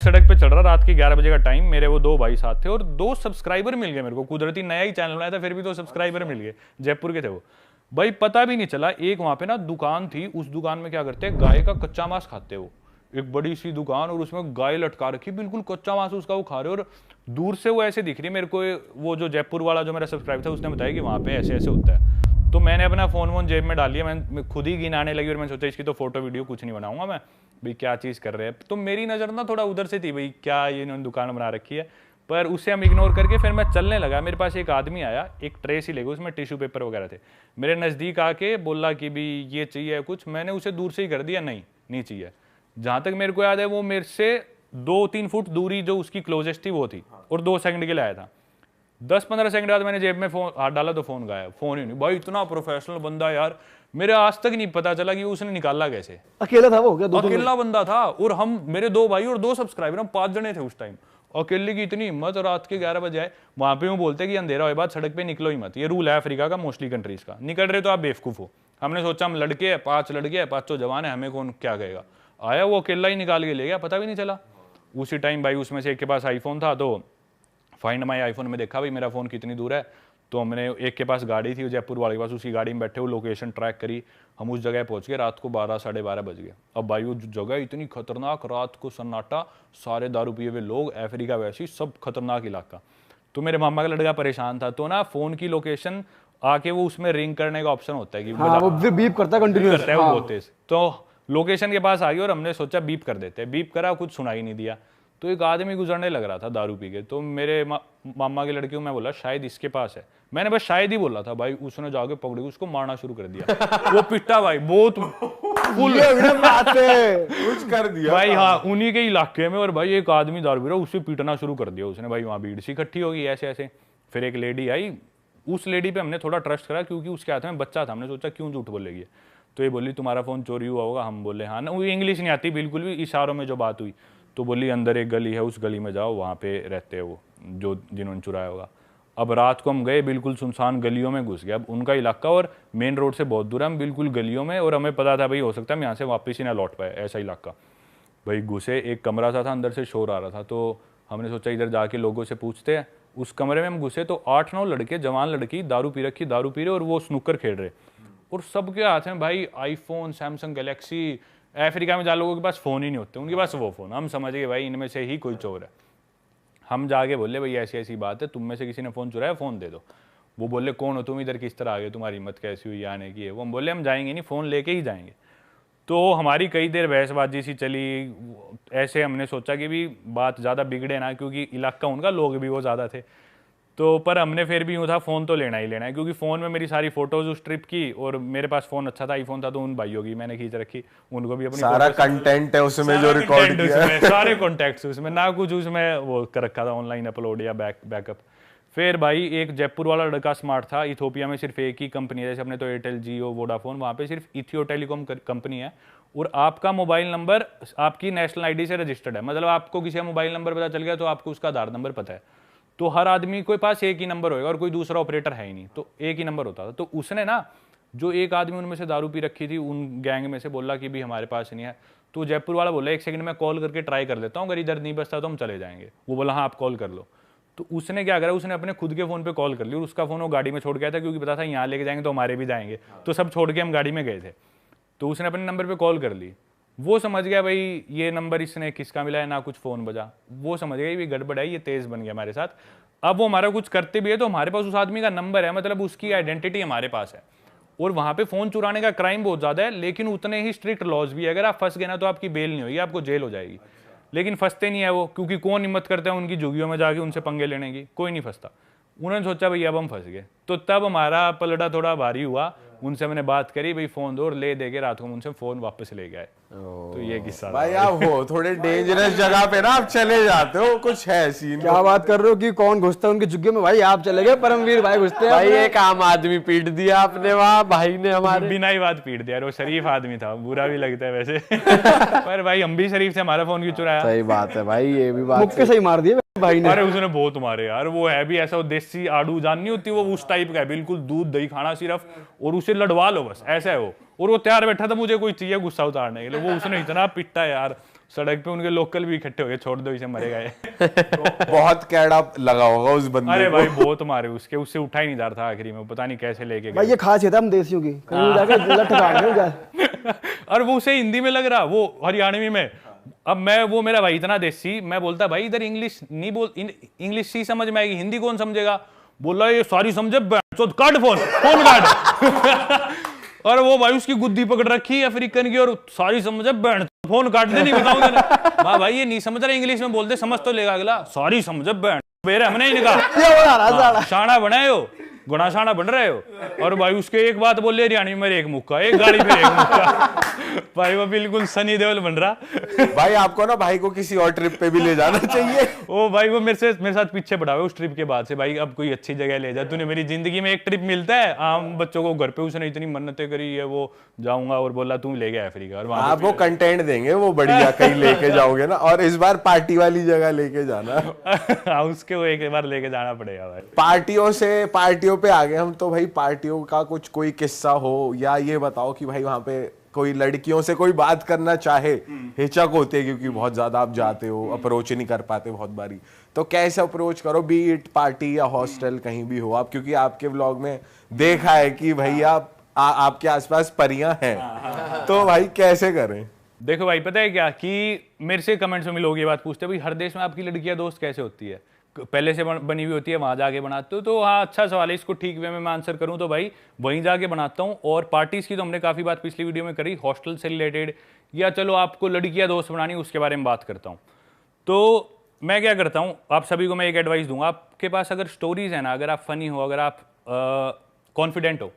सड़क पे चल रहा, रात के 11 बजे का टाइम, मेरे वो 2 भाई साथ थे और 2 सब्सक्राइबर मिल गए मेरे को, कुदरती नया ही चैनल बनाया था, फिर भी 2 सब्सक्राइबर मिल गए, जयपुर के थे वो भाई। पता भी नहीं चला, एक वहां पे ना दुकान थी, उस दुकान में क्या करते हैं, गाय का कच्चा मांस खाते वो, एक बड़ी सी दुकान और उसमें गाय लटका रखी, बिल्कुल कच्चा मांस उसका वो खा रहे, और दूर से वो ऐसे दिख रही है मेरे को। वो जो जयपुर वाला जो मेरा सब्सक्राइबर था उसने बताया कि वहां पे ऐसे ऐसे होता है। तो मैंने अपना फोन वोन जेब में डाल लिया, मैं खुद ही गिनाने लगी और मैंने सोचा इसकी तो फोटो वीडियो कुछ नहीं बनाऊंगा मैं, भाई क्या चीज़ कर रहे हैं। तो मेरी नज़र ना थोड़ा उधर से थी, भाई क्या ये इन्होंने दुकान बना रखी है, पर उससे हम इग्नोर करके फिर मैं चलने लगा। मेरे पास एक आदमी आया, एक ट्रे सी लेगा, उसमें टिश्यू पेपर वगैरह थे, मेरे नज़दीक आके बोला कि भी ये चाहिए कुछ, मैंने उसे दूर से ही कर दिया, नहीं चाहिए। जहाँ तक मेरे को याद है वो मेरे से 2-3 फुट दूरी जो उसकी क्लोजेस्ट थी वो थी, और 2 सेकंड के लिए आया था। 10-15 सेकंड बाद मैंने जेब में फोन हाथ डाला तो फोन गायब, फोन ही नहीं। भाई इतना प्रोफेशनल बंदा यार, मेरे आज तक नहीं पता चला कि उसने निकाला कैसे। अकेला था वो क्या? अकेला बंदा था, और हम मेरे 2 भाई और 2 सब्सक्राइबर, हम 5 जने थे उस टाइम। अकेले की इतनी हिम्मत, और रात के 11 बजे आए। वहां पे वो बोलते कि अंधेरा होए बाद सड़क पे निकलो ही मत, ये रूल है अफ्रीका का, मोस्टली कंट्रीज का। निकल रहे तो आप बेवकूफ हो। हमने सोचा हम लड़के हैं, 5 लड़के हैं, 5 जवान है, हमें कौन क्या कहेगा। आया वो अकेला ही निकाल के ले गया, पता भी नहीं चला। उसी टाइम भाई उसमें से एक के पास आईफोन था, तो फाइंड माई आईफोन में देखा भाई मेरा फोन कितनी दूर है, तो हमने एक के पास गाड़ी थी जयपुर वाले के पास, उसी गाड़ी में बैठे वो लोकेशन ट्रैक करी, हम उस जगह पहुंच गए। रात को 12-12:30 बज गए। अब भाई वो जगह इतनी खतरनाक, रात को सन्नाटा, सारे दारू पिए हुए लोग, अफ्रीका वैसी सब खतरनाक इलाका। तो मेरे मामा का लड़का परेशान था, तो ना फोन की लोकेशन आके वो उसमें रिंग करने का ऑप्शन होता है कि वो बीप करता है कंटिन्यूअस, करता है वो बहुत तेज। तो लोकेशन के पास आ गई और हमने सोचा बीप कर देते हैं, बीप करा, कुछ सुनाई नहीं दिया। तो एक आदमी गुजरने लग रहा था दारू पी के, तो मेरे मामा के लड़के को मैं बोला शायद इसके पास है, मैंने बस शायद ही बोला था भाई, उसने जाके पकड़ के उसको मारना शुरू कर दिया। वो पिटा भाई बहुत फुल कुछ कर दिया भाई, हाँ उन्हीं के इलाके में। और भाई एक आदमी दारू पी रहा, उसे पीटना शुरू कर दिया उसने। भाई वहाँ भीड़ सी इकट्ठी होगी ऐसे ऐसे। फिर एक लेडी आई, उस लेडी पे हमने थोड़ा ट्रस्ट करा क्योंकि उसके हाथ में बच्चा था, हमने सोचा क्यों झूठ बोलेगी। तो ये बोली तुम्हारा फोन चोरी हुआ होगा, हम बोले हाँ ना, वो इंग्लिश नहीं आती बिल्कुल भी, इशारों में जो बात हुई। तो बोली अंदर एक गली है, उस गली में जाओ, वहाँ पे रहते हैं वो जो जिन्होंने चुराया होगा। अब रात को हम गए, बिल्कुल सुनसान गलियों में घुस गए। अब उनका इलाका और मेन रोड से बहुत दूर है, हम बिल्कुल गलियों में, और हमें पता था भाई हो सकता है हम यहाँ से वापस ही ना लौट पाए, ऐसा इलाका। भाई घुसे, एक कमरा सा था, अंदर से शोर आ रहा था, तो हमने सोचा इधर जाके लोगों से पूछते हैं। उस कमरे में हम घुसे तो 8-9 लड़के, जवान लड़की, दारू पी रहे और वो स्नूकर खेल रहे, और सबके हाथ में भाई आईफोन, सैमसंग गैलेक्सी। अफ्रीका में जहाँ लोगों के पास फ़ोन ही नहीं होते, उनके पास वो फ़ोन। हम समझ गए भाई इनमें से ही कोई चोर है। हम जाके बोले भाई ऐसी ऐसी बात है, तुम में से किसी ने फ़ोन चुराया, फ़ोन दे दो। वो बोले कौन हो तुम, इधर किस तरह आ गए, तुम्हारी हिम्मत कैसी हुई आने की है। वो हम बोले हम जाएंगे नहीं, फ़ोन लेके ही जाएंगे। तो हमारी कई देर बहसबाजी सी चली। ऐसे हमने सोचा कि भी बात ज़्यादा बिगड़े ना, क्योंकि इलाका उनका, लोग भी वो ज़्यादा थे। तो पर हमने फिर भी यूँ था फ़ोन तो लेना ही लेना है, क्योंकि फ़ोन में मेरी सारी फोटोज़ उस ट्रिप की, और मेरे पास फ़ोन अच्छा था, आईफोन था, तो उन भाइयों की मैंने खींच रखी, उनको भी अपनी सारा कंटेंट है उसमें जो रिकॉर्ड किया है, सारे कॉन्टैक्ट्स उसमें, ना कुछ उसमें वो कर रखा था ऑनलाइन अपलोड या बैकअप। फिर भाई एक जयपुर वाला लड़का स्मार्ट था, इथोपिया में सिर्फ एक ही कंपनी है, जैसे अपने तो एयरटेल, जियो, वोडाफोन, वहाँ पे सिर्फ इथियो टेलीकॉम कंपनी है, और आपका मोबाइल नंबर आपकी नेशनल आईडी से रजिस्टर्ड है। मतलब आपको किसी का मोबाइल नंबर पता चल गया तो आपको उसका आधार नंबर पता है। तो हर आदमी के पास एक ही नंबर होगा और कोई दूसरा ऑपरेटर है ही नहीं, तो एक ही नंबर होता था। तो उसने ना, जो एक आदमी उनमें से दारू पी रखी थी, उन गैंग में से बोला कि भी हमारे पास नहीं है। तो जयपुर वाला बोला 1 सेकंड में कॉल करके ट्राई कर लेता हूँ, अगर इधर नहीं बचता तो हम चले जाएंगे। वो बोला हाँ आप कॉल कर लो। तो उसने क्या करा, उसने अपने खुद के फ़ोन पे कॉल कर ली, और उसका फ़ोन वो गाड़ी में छोड़ गया था, क्योंकि पता था यहाँ लेके जाएंगे तो हमारे भी जाएंगे, तो सब छोड़ के हम गाड़ी में गए थे। तो उसने अपने नंबर पे कॉल कर ली। वो समझ गया भाई ये नंबर इसने किसका मिला है, ना कुछ फ़ोन बजा। वो समझ गया ये गड़बड़ है, ये तेज़ बन गया हमारे साथ। अब वो हमारा कुछ करते भी है तो हमारे पास उस आदमी का नंबर है, मतलब उसकी आइडेंटिटी हमारे पास है। और वहाँ पे फ़ोन चुराने का क्राइम बहुत ज़्यादा है, लेकिन उतने ही स्ट्रिक्ट लॉज भी है। अगर आप फंस गए ना तो आपकी बेल नहीं होगी, आपको जेल हो जाएगी। लेकिन फंसते नहीं है वो, क्योंकि कौन हिम्मत करता है उनकी झुग्गियों में जाके उनसे पंगे लेने की, कोई नहीं फंसता। उन्होंने सोचा भाई अब हम फंस गए, तो तब हमारा पलड़ा थोड़ा भारी हुआ। उनसे मैंने बात करी, भाई फ़ोन दो, और ले दे के रात को उनसे फ़ोन वापस ले गए। तो ये किस्सा भाई आप हो थोड़े डेंजरस जगह पे ना, आप चले जाते हो, कुछ है सीन। क्या बात कर रहे हो कि कौन घुसता है उनके झुग्गे में? भाई आप चले गए, परमवीर भाई घुसते हैं। भाई एक आम आदमी पीट दिया आपने, वहाँ भाई ने हमारे बिना ही बात पीट दिया। वो शरीफ आदमी था, बुरा भी लगता है वैसे पर भाई हम भी शरीफ थे, हमारा फोन क्यों चुराया? सही बात है भाई, ये भी बात मुक्के सही मार दिए भाई ने। अरे उसने बहुत मारे यार। वो है भी ऐसा, वो देसी आड़ू जान नहीं होती, वो उस टाइप का है, बिल्कुल दूध दही खाना सिर्फ, और उसे लड़वा लो बस, ऐसा है वो। और वो तैयार बैठा था मुझे कोई चाहिए गुस्सा उतारने के लिए। वो उसने इतना पिटा यार, सड़क पे उनके लोकल भी इकट्ठे हो गए, छोड़ दो इसे मरेगा ये। बहुत कैड़ा लगा होगा उस बंदे अरे को। भाई बहुत मारे उसके, उससे उठा ही नहीं जा रहा था आखिरी में, पता नहीं कैसे लेके भाई गए। ये खासियत है हम देसियों की, कहीं जाके लठ काट दें क्या। और वो उसे हिंदी में लग रहा, वो हरियाणवी में। अब मैं, वो मेरा भाई इतना देसी, मैं बोलता भाई इधर इंग्लिश नहीं बोल, इंग्लिश ही समझ में आएगी, हिंदी कौन समझेगा। बोला ये सारी समझे, काट फोन, फोन काट। और वो भाई उसकी गुद्दी पकड़ रखी है अफ्रीकन की, और सारी समझे बैंड, फोन काट दे, नहीं बताऊंगा। वाह भाई ये नहीं समझ रहा, इंग्लिश में बोलते समझ तो लेगा अगला, सारी समझे बैंड बेरे हमने ही निकाल। ये बना रहा साला। शाना बनाए हो, गुना शाना बन रहे हो। और भाई उसके एक बात बोल ले हरियाणवी में, एक मुक्का, एक गाड़ी पे एक मुक्का। भाई वो बिल्कुल सनी देओल बन रहा। भाई आपको ना भाई को किसी और ट्रिप पे भी ले जाना चाहिए। ओ भाई वो मेरे साथ पीछे पड़ा हुआ उस ट्रिप के बाद से, भाई अब कोई अच्छी जगह ले जा, तूने मेरी जिंदगी में एक ट्रिप मिलता है आम बच्चों को घर पे, उसने इतनी मन्नतें करी है, वो जाऊंगा और बोला तू ले गया अफ्रीका। और वहां आपको कंटेंट देंगे वो बढ़िया, कहीं लेके जाओगे ना, और इस बार पार्टी वाली जगह लेके जाना। उसके वो एक बार लेके जाना पड़ेगा भाई। पार्टियों पे आ गए हम तो भाई, पार्टियों का कुछ कोई किस्सा हो, या ये बताओ कि भाई वहां पे कोई लड़कियों से कोई बात करना चाहे, हिचक होती है क्योंकि बहुत ज्यादा आप जाते हो, अप्रोच नहीं कर पाते बहुत बारी, तो कैसे अप्रोच करो, बी इट पार्टी या हॉस्टल कहीं भी हो आप, क्योंकि आपके व्लॉग में देखा है कि भैया आपके आसपास परियां हैं, तो भाई कैसे करें। देखो भाई पता है क्या, कि मेरे से कमेंट्स में लोग ये बात पूछते हैं भाई हर देश में आपकी लड़कियां दोस्त कैसे होती है, पहले से बनी हुई होती है, वहां जाके बनाते हो। तो हाँ अच्छा सवाल है, इसको ठीक वे में मैं आंसर करूं तो भाई वहीं जाके बनाता हूं। और पार्टीज की तो हमने काफी बात पिछली वीडियो में करी, हॉस्टल से रिलेटेड, या चलो आपको लड़कियां दोस्त बनानी उसके बारे में बात करता हूं। तो मैं क्या करता हूं, आप सभी को मैं एक एडवाइस दूंगा, आपके पास अगर स्टोरीज है ना, अगर आप फनी हो, अगर आप कॉन्फिडेंट हो,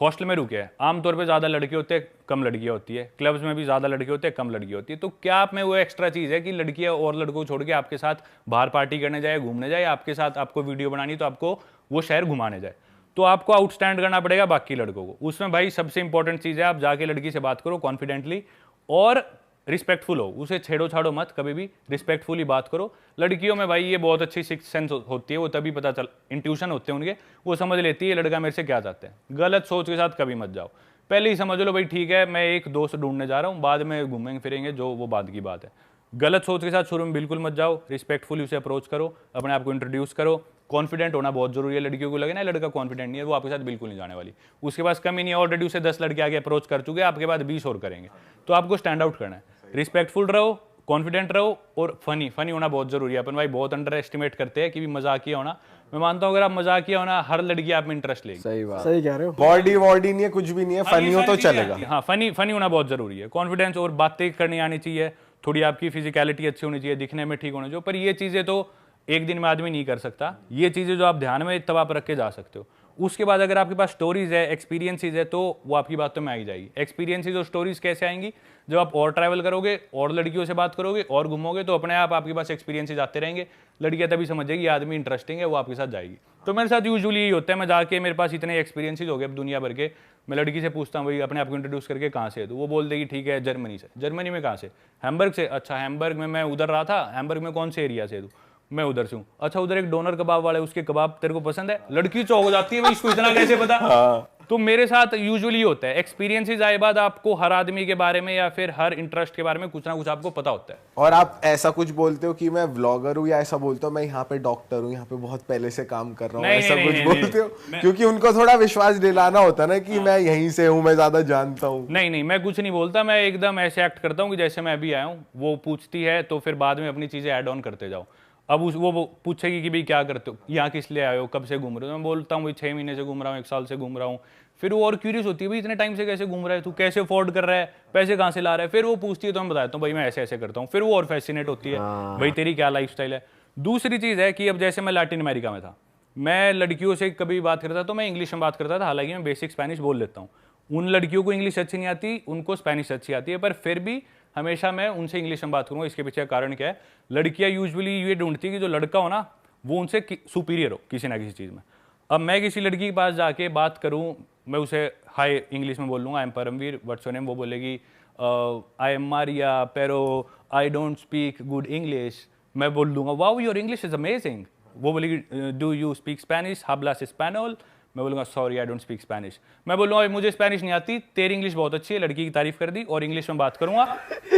हॉस्टल में रुके हैं, आमतौर पे ज्यादा लड़के होते हैं कम लड़कियां होती है, क्लब्स में भी ज्यादा लड़के होते हैं कम लड़की होती है, तो क्या आप में वो एक्स्ट्रा चीज है कि लड़कियां और लड़कों को छोड़ के आपके साथ बाहर पार्टी करने जाए, घूमने जाए, आपके साथ आपको वीडियो बनानी तो आपको वो शहर घुमाने जाए, तो आपको आउटस्टैंड करना पड़ेगा बाकी लड़कों को। उसमें भाई सबसे इंपॉर्टेंट चीज है, आप जाके लड़की से बात करो कॉन्फिडेंटली और रिस्पेक्टफुल हो, उसे छेड़ो छाड़ो मत, कभी भी रिस्पेक्टफुली बात करो। लड़कियों में भाई ये बहुत अच्छी सिक्स सेंस होती है, वो तभी पता चल, इंट्यूशन होते हैं उनके, वो समझ लेती है लड़का मेरे से क्या चाहते हैं। गलत सोच के साथ कभी मत जाओ, पहले ही समझ लो भाई ठीक है मैं एक दोस्त ढूंढने जा रहा हूँ, बाद में घूमेंगे फिरेंगे जो वो बाद की बात है। गलत सोच के साथ शुरू में बिल्कुल मत जाओ, रिस्पेक्टफुली उसे अप्रोच करो, अपने आप को इंट्रोड्यूस करो, कॉन्फिडेंट होना बहुत जरूरी है। लड़कियों को लगे ना लड़का कॉन्फिडेंट नहीं है, वो आपके साथ बिल्कुल नहीं जाने वाली, उसके पास कमी नहीं है, ऑलरेडी उसे 10 लड़के आगे अप्रोच कर चुके हैं, आपके बाद 20 और करेंगे, तो आपको स्टैंड आउट करना है। रिस्पेक्टफुल रहो, कॉन्फिडेंट रहो और फनी होना बहुत जरूरी है। अपन भाई बहुत अंडर एस्टिमेट करते हैं कि भी मजाकिया होना, मैं मानता हूँ अगर आप मजाकिया होना हर लड़की आप में इंटरेस्ट लेगी। सही बात, सही कह रहे हो। बॉडी नहीं है, कुछ भी नहीं है, फनी हो तो चलेगा। हाँ फनी होना बहुत जरूरी है, कॉन्फिडेंस और बातें करनी आनी चाहिए, थोड़ी आपकी फिजिकलिटी अच्छी होनी चाहिए, दिखने में ठीक होना चाहिए, पर ये चीजें तो एक दिन में आदमी नहीं कर सकता, ये चीजें जो आप ध्यान में तब आप रख के जा सकते हो। उसके बाद अगर आपके पास स्टोरीज है, एक्सपीरियंसेस है, तो वो आपकी बातों में आई जाएगी। एक्सपीरियंसेस और स्टोरीज कैसे आएंगी, जब आप और ट्रैवल करोगे और लड़कियों से बात करोगे और घूमोगे, तो अपने आप आपके पास एक्सपीरियंसेस आते रहेंगे, लड़कियां तभी समझेगी आदमी इंटरेस्टिंग है, वो आपके साथ जाएगी। तो मेरे साथ यूजुअली यही होता है, मैं जाके मेरे पास इतने एक्सपीरियंसेस हो गए अब दुनिया भर के, मैं लड़की से पूछता हूँ भाई अपने आप को इंट्रोड्यूस करके कहाँ से है, तो वो बोल देगी ठीक है जर्मनी से। जर्मनी में कहाँ से? हैम्बर्ग से। अच्छा हैम्बर्ग में मैं उधर रहा था, हैम्बर्ग में कौन से एरिया से? तू? मैं उधर से हूँ। अच्छा उधर एक डोनर कबाब वाला है, उसके कबाब तेरे को पसंद है? लड़की चौंक हो जाती है भाई इसको इतना कैसे पता। तो मेरे साथ यूजुअली होता है, एक्सपीरियंसेस आए बाद आपको हर आदमी के बारे में या फिर हर इंटरेस्ट के बारे में कुछ ना कुछ आपको पता होता है। और आप ऐसा कुछ बोलते हो कि मैं व्लॉगर हूँ, या ऐसा बोलते हो मैं यहाँ पे डॉक्टर हूँ, यहाँ पे बहुत पहले से काम कर रहा हूँ, ऐसा कुछ बोलते हो? क्योंकि उनको थोड़ा विश्वास दिलाना होता है ना कि मैं यहीं से हूँ, मैं ज्यादा जानता हूँ। नहीं मैं कुछ नहीं बोलता, मैं एकदम ऐसे एक्ट करता हूँ कि जैसे मैं अभी आया हूँ। वो पूछती है तो फिर बाद में अपनी चीजें ऐड ऑन करते जाओ। अब वो पूछेगी कि भाई क्या करते हो, यहाँ किस लिए आए हो, कब से घूम रहे हो? मैं बोलता हूँ भाई 6 महीने से घूम रहा हूँ, 1 साल से घूम रहा हूँ। फिर वो और क्यूरियस होती है भाई इतने टाइम से कैसे घूम रहा है तू, कैसे अफोर्ड कर रहा है, पैसे कहाँ से ला रहा है? फिर वो पूछती है तो मैं बताता हूँ भाई मैं ऐसे ऐसे करता हूँ। फिर वो और फैसिनेट होती है भाई तेरी क्या लाइफस्टाइल है। दूसरी चीज़ है कि अब जैसे मैं लैटिन अमेरिका में था, मैं लड़कियों से कभी बात करता तो मैं इंग्लिश में बात करता था, हालांकि मैं बेसिक स्पेनिश बोल लेता हूँ। उन लड़कियों को इंग्लिश अच्छी नहीं आती, उनको स्पेनिश अच्छी आती है, पर फिर भी हमेशा मैं उनसे इंग्लिश में बात करूँगा। इसके पीछे कारण क्या है, लड़कियाँ यूजुअली ये ढूंढती है कि जो लड़का हो ना वो उनसे सुपीरियर हो किसी ना किसी चीज़ में। अब मैं किसी लड़की के पास जाके बात करूँ, मैं उसे हाय इंग्लिश में बोल लूँगा, I am Paramveer, what's your name? वो बोलेगी I am Maria Pero, I don't speak good English. मैं बोल दूंगा wow your English is amazing. वो बोलेगी डू यू स्पीक स्पेनिश, हाब्लास स्पेनोल? मैं बोलूँगा sorry I don't speak Spanish. मैं बोलूँगा मुझे स्पेनिश नहीं आती, तेरी इंग्लिश बहुत अच्छी है, लड़की की तारीफ कर दी और इंग्लिश में बात करूँगा।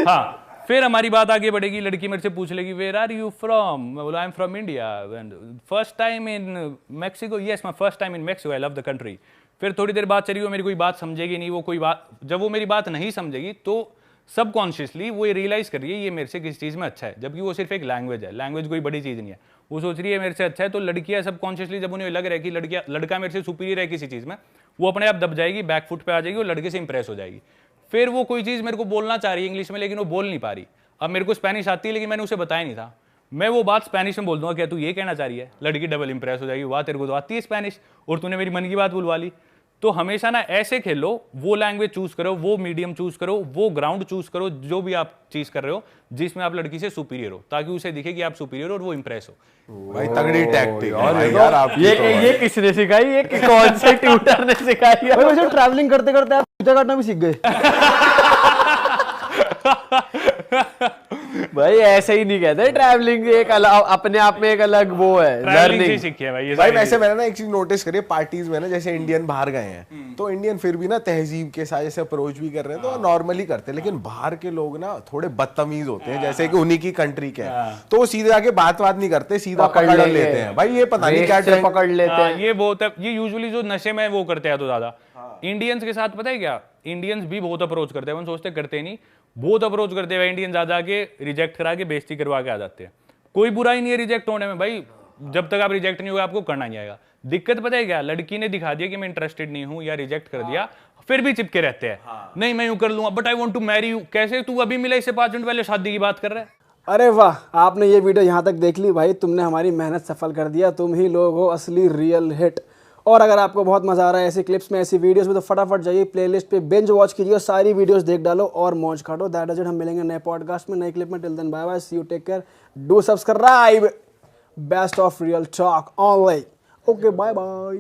हाँ फिर हमारी बात आगे बढ़ेगी, लड़की मेरे से पूछ लेगी वेयर आर यू फ्रॉम, मैं बोला I am from India, first time in Mexico, yes my first time in Mexico, I love the country. फिर थोड़ी देर बात चली, वो मेरी कोई बात समझेगी नहीं, वो कोई बात, जब वो मेरी बात नहीं समझेगी तो सबकॉन्शियसली वो ये रियलाइज कर रही है ये मेरे से किस चीज़ में अच्छा है, जबकि वो सिर्फ एक लैंग्वेज है, लैंग्वेज कोई बड़ी चीज़ नहीं है। वो सोच रही है मेरे से अच्छा है, तो लड़कियां सबकॉन्शियसली जब उन्हें लग रहा है कि लड़का मेरे से सुपीरियर है किसी चीज़ में, वो अपने आप दब जाएगी, बैक फुट पे आ जाएगी और लड़के से इंप्रेस हो जाएगी। फिर वो कोई चीज़ मेरे को बोलना चाह रही है इंग्लिश में, लेकिन वो बोल नहीं पा रही। अब मेरे को स्पेनिश आती है लेकिन मैंने उसे बताया नहीं था, मैं वो बात स्पेनिश में बोल दूंगा, क्या तू ये कहना चाह रही है, लड़की डबल इंप्रेस हो जाएगी, वाह तेरे को तो आती है स्पेनिश और तूने मेरी मन की बात बुलवा ली। तो हमेशा ना ऐसे खेलो, वो लैंग्वेज चूज करो, वो मीडियम चूज करो, वो ग्राउंड चूज करो, जो भी आप चीज कर रहे हो जिसमें आप लड़की से सुपीरियर हो, ताकि उसे दिखे कि आप सुपीरियर हो और वो इंप्रेस हो। भाई तगड़ी टैक्टिक है भाई यार आपकी। ये किसने सिखाई, ये कौन से ट्यूटर ने सिखाई है? वैसे ट्रैवलिंग करते करते आप पूजा काटना भी सीख गए। भाई ऐसे ही नहीं कहते, ट्रैवलिंग एक अलग अपने आप में एक अलग वो है, ट्रैवलिंग से सीखी है भाई ये भाई सारी वैसे मैंने ना एक चीज नोटिस करी है पार्टीज में ना, जैसे इंडियन बाहर गए हैं तो इंडियन फिर भी ना तहजीब के साथ जैसे अप्रोच भी कर रहे हैं तो नॉर्मली करते हैं, लेकिन बाहर के लोग ना थोड़े बदतमीज होते हैं, जैसे कि उन्हीं की कंट्री के हैं तो वो सीधे आके बात नहीं करते, सीधा पकड़ लेते हैं। भाई ये पता नहीं क्या ट्रेंड पकड़ लेते हैं। ये बहुत है, ये यूजुअली जो नशे में वो करते हैं तो ज्यादा इंडियंस के साथ, पता है क्या, इंडियंस भी बहुत अप्रोच करते हैं, हम सोचते करते नहीं, बहुत अप्रोच करते हैं इंडियन, ज्यादा के रिजेक्ट करा के बेइज्जती करवा के आ जाते हैं। कोई बुरा ही नहीं है रिजेक्ट होने में भाई, जब तक आप रिजेक्ट नहीं होगा आपको करना नहीं आएगा। दिक्कत पता है क्या, लड़की ने दिखा दिया कि मैं इंटरेस्टेड नहीं हूं या रिजेक्ट कर दिया, फिर भी चिपके रहते हैं, नहीं मैं यूं कर लूंगा but I want to marry you. कैसे तू अभी मिला इससे 5 मिनट पहले शादी की बात कर रहा है। अरे वाह, आपने ये वीडियो यहाँ तक देख ली भाई, तुमने हमारी मेहनत सफल कर दिया, तुम ही लोग हो असली रियल हिट। और अगर आपको बहुत मजा आ रहा है ऐसी क्लिप्स में, ऐसी वीडियोस में, तो फटाफट जाइए प्लेलिस्ट पे बिंज वॉच कीजिए और सारी वीडियोस देख डालो और मौज काटो। दैट इज इट, हम मिलेंगे नए पॉडकास्ट में, नई क्लिप में। Till then bye bye, see you, take care, do subscribe, best of real talk online. Okay bye bye.